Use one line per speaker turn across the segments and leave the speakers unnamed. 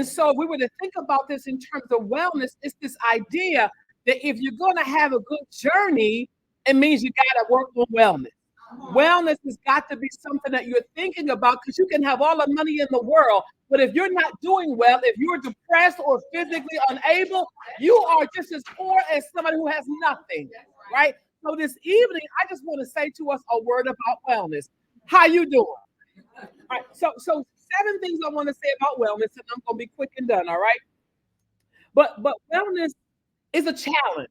And so if we were to think about this in terms of wellness, it's this idea that if you're going to have a good journey, it means you got to work on wellness. Wellness has got to be something that you're thinking about, because you can have all the money in the world, but if you're not doing well, if you're depressed or physically unable, you are just as poor as somebody who has nothing, right? So this evening, I just want to say to us a word about wellness. How you doing? All right, so 7 things I want to say about wellness, and I'm going to be quick and done, all right? But wellness is a challenge,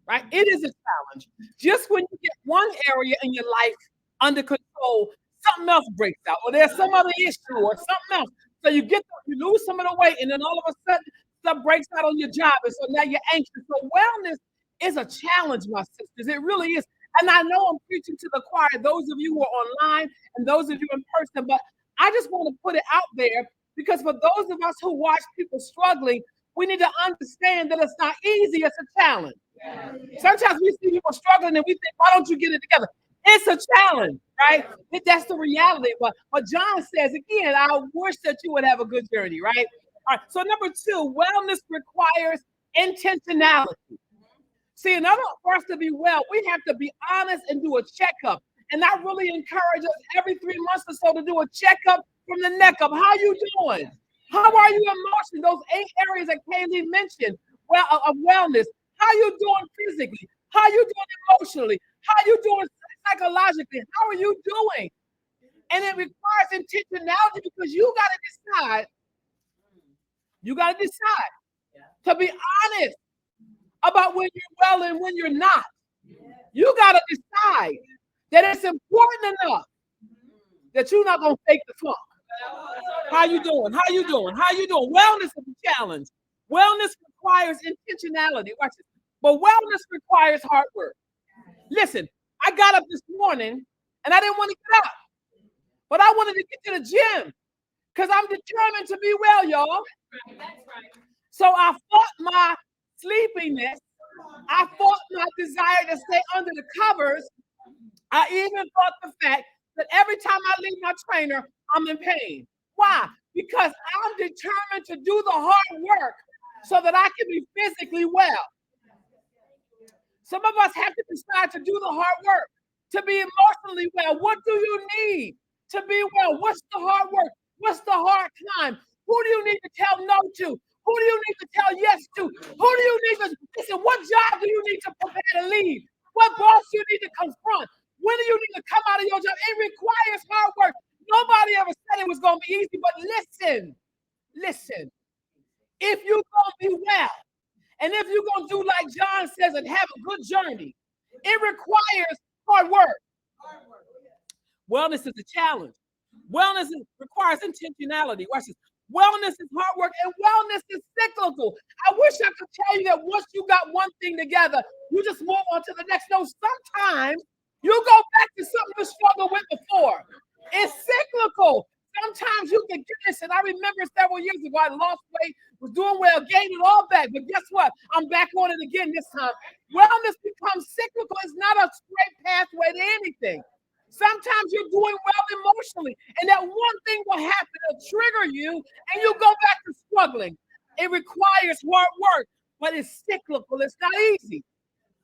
right? It is a challenge. Just when you get one area in your life under control, something else breaks out, or there's some other issue or something else. So you lose some of the weight, and then all of a sudden stuff breaks out on your job, and so now you're anxious. So wellness is a challenge, my sisters. It really is. And I know I'm preaching to the choir, those of you who are online and those of you in person, but I just want to put it out there, because for those of us who watch people struggling, we need to understand that it's not easy. It's a challenge. Yeah. Sometimes we see people struggling and we think, why don't you get it together? It's a challenge, right? That's the reality. But John says, again, I wish that you would have a good journey, right? All right. So number 2, wellness requires intentionality. See, in order for us to be well, we have to be honest and do a checkup. And I really encourage us every 3 months or so to do a checkup from the neck up. How you doing? How are you emotionally? Those 8 areas that Kaylee mentioned of wellness. How you doing physically? How you doing emotionally? How you doing psychologically? How are you doing? And it requires intentionality, because you got to decide. You got to decide to be honest about when you're well and when you're not. You got to decide that it's important enough that you're not going to fake the funk. How you doing? How you doing? How you doing? Wellness is a challenge. Wellness requires intentionality. Watch this. But wellness requires hard work. Listen, I got up this morning and I didn't want to get up, but I wanted to get to the gym because I'm determined to be well, y'all. That's right. So I fought my sleepiness. I fought my desire to stay under the covers. I even fought the fact that every time I leave my trainer, I'm in pain. Why? Because I'm determined to do the hard work so that I can be physically well. Some of us have to decide to do the hard work, to be emotionally well. What do you need to be well? What's the hard work? What's the hard climb? Who do you need to tell no to? Who do you need to tell yes to? Who do you need to listen? What job do you need to prepare to leave? What boss do you need to confront? When do you need to come out of your job? It requires hard work. Nobody ever said it was going to be easy, but listen. If you're going to be well, and if you're going to do like John says and have a good journey, it requires hard work. Wellness is a challenge. Wellness requires intentionality. Watch this. Wellness is hard work, and wellness is cyclical. I wish I could tell you that once you got one thing together, you just move on to the next. No, sometimes you go back to something you struggled with before. It's cyclical. Sometimes you can get this, and I remember several years ago, I lost weight, was doing well, gained it all back, but guess what? I'm back on it again this time. Wellness becomes cyclical. It's not a straight pathway to anything. Sometimes you're doing well emotionally, and that one thing will happen to trigger you, and you go back to struggling. It requires hard work, but it's cyclical. It's not easy.